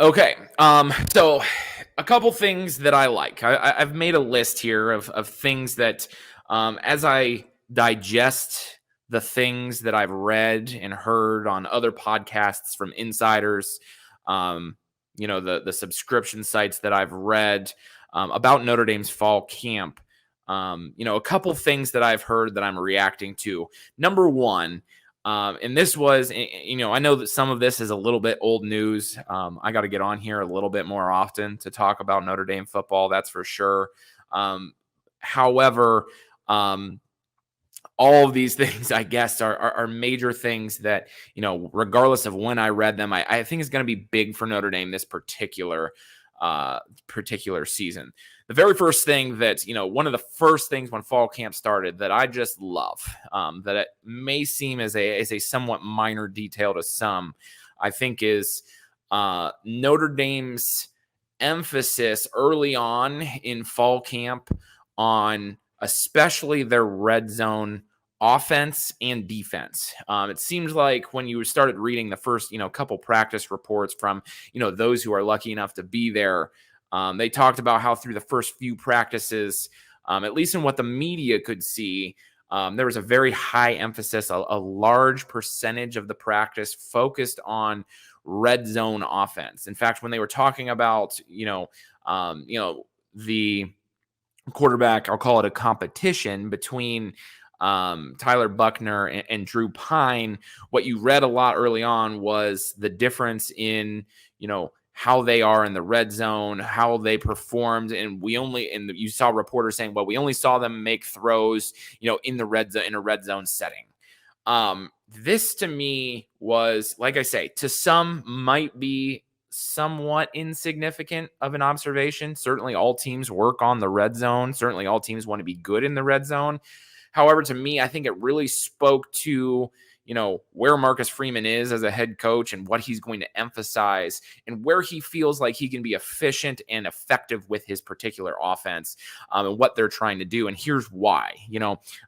Okay. So a couple things that I like. I've made a list here of things that, as I digest the things that I've read and heard on other podcasts from insiders, um, the subscription sites that I've read about Notre Dame's fall camp. A couple things that I've heard that I'm reacting to. Number one, and this was, I know that some of this is a little bit old news. I got to get on here a little bit more often to talk about Notre Dame football. That's for sure. However, all of these things, I guess, are major things that, regardless of when I read them, I think is going to be big for Notre Dame this particular season. The very first thing that, one of the first things when fall camp started that I just love, that it may seem as a somewhat minor detail to some, I think is Notre Dame's emphasis early on in fall camp on especially their red zone offense and defense. It seems like when you started reading the first, couple practice reports from, those who are lucky enough to be there, they talked about how through the first few practices, at least in what the media could see, there was a very high emphasis, a large percentage of the practice focused on red zone offense. In fact, when they were talking about, the quarterback, I'll call it a competition between Tyler Buckner and Drew Pine, what you read a lot early on was the difference in, how they are in the red zone, how they performed. And you saw reporters saying, well, we only saw them make throws, in the red zone, in a red zone setting. This to me was, like I say, to some might be somewhat insignificant of an observation. Certainly all teams work on the red zone. Certainly all teams want to be good in the red zone. However, to me, I think it really spoke to, where Marcus Freeman is as a head coach and what he's going to emphasize and where he feels like he can be efficient and effective with his particular offense, and what they're trying to do. And here's why.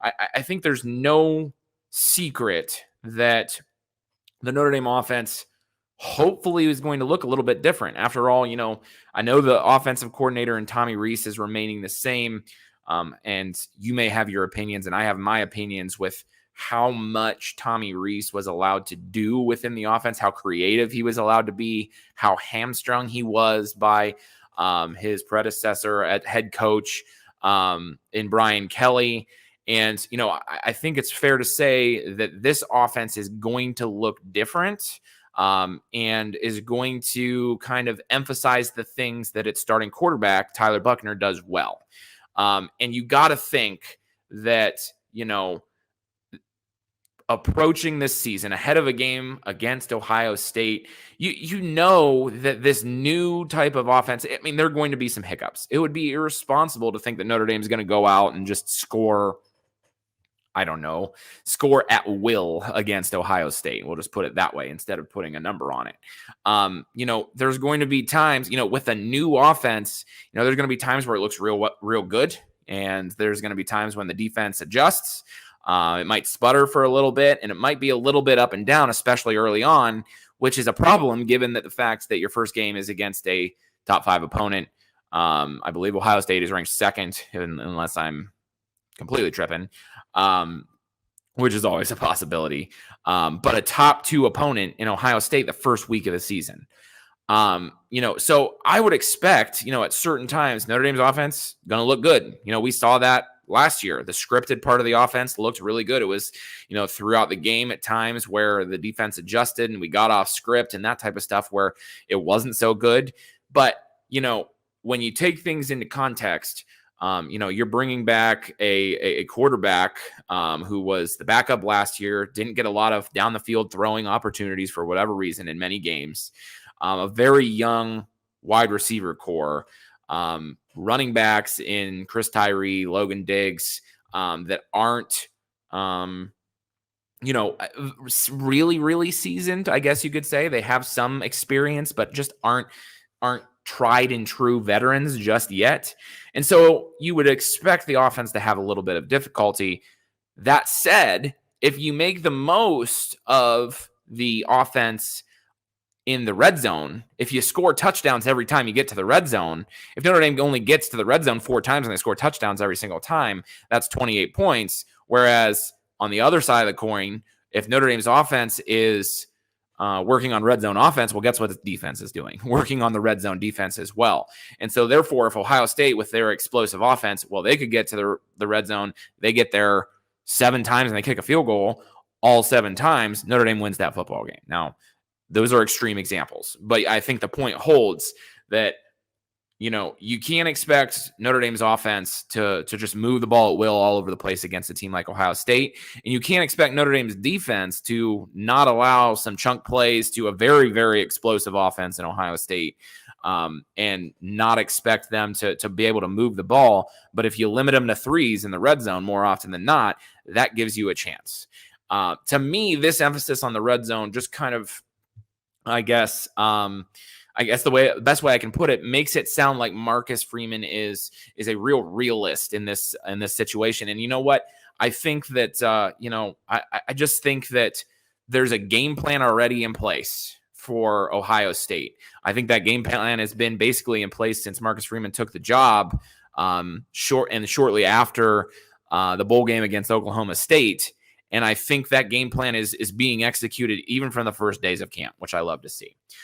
I think there's no secret that the Notre Dame offense hopefully is going to look a little bit different. After all, I know the offensive coordinator and Tommy Rees is remaining the same. And you may have your opinions, and I have my opinions with how much Tommy Rees was allowed to do within the offense, how creative he was allowed to be, how hamstrung he was by his predecessor at head coach in Brian Kelly. And, I think it's fair to say that this offense is going to look different, and is going to kind of emphasize the things that its starting quarterback, Tyler Buckner, does well. And you got to think that, approaching this season ahead of a game against Ohio State, that this new type of offense, there are going to be some hiccups. It would be irresponsible to think that Notre Dame is going to go out and just score at will against Ohio State. We'll just put it that way instead of putting a number on it. There's going to be times, with a new offense, there's going to be times where it looks real good. And there's going to be times when the defense adjusts. It might sputter for a little bit, and it might be a little bit up and down, especially early on, which is a problem given that the fact that your first game is against a top 5 opponent. I believe Ohio State is ranked second, unless I'm completely tripping, which is always a possibility. But a top 2 opponent in Ohio State the first week of the season. So I would expect, at certain times, Notre Dame's offense going to look good. We saw that last year. The scripted part of the offense looked really good. It was, throughout the game at times where the defense adjusted and we got off script and that type of stuff where it wasn't so good. But, when you take things into context, you're bringing back a quarterback who was the backup last year, didn't get a lot of down the field throwing opportunities for whatever reason in many games. A very young wide receiver core, running backs in Chris Tyree, Logan Diggs, that aren't, really, really seasoned, I guess you could say. They have some experience, but just aren't tried and true veterans just yet. And so you would expect the offense to have a little bit of difficulty. That said, if you make the most of the offense in the red zone, if you score touchdowns every time you get to the red zone, if Notre Dame only gets to the red zone 4 times and they score touchdowns every single time, that's 28 points. Whereas on the other side of the coin, if Notre Dame's offense is working on red zone offense, well, guess what the defense is doing? Working on the red zone defense as well. And so therefore, if Ohio State with their explosive offense, well, they could get to the red zone, they get there 7 times and they kick a field goal all 7 times, Notre Dame wins that football game. Now, those are extreme examples, but I think the point holds that, you can't expect Notre Dame's offense to just move the ball at will all over the place against a team like Ohio State. And you can't expect Notre Dame's defense to not allow some chunk plays to a very, very explosive offense in Ohio State, and not expect them to be able to move the ball. But if you limit them to threes in the red zone more often than not, that gives you a chance. To me, this emphasis on the red zone just kind of, I guess the best way I can put it, makes it sound like Marcus Freeman is a real realist in this situation. And you know what? I think that I just think that there's a game plan already in place for Ohio State. I think that game plan has been basically in place since Marcus Freeman took the job, shortly after the bowl game against Oklahoma State. And I think that game plan is being executed even from the first days of camp, which I love to see.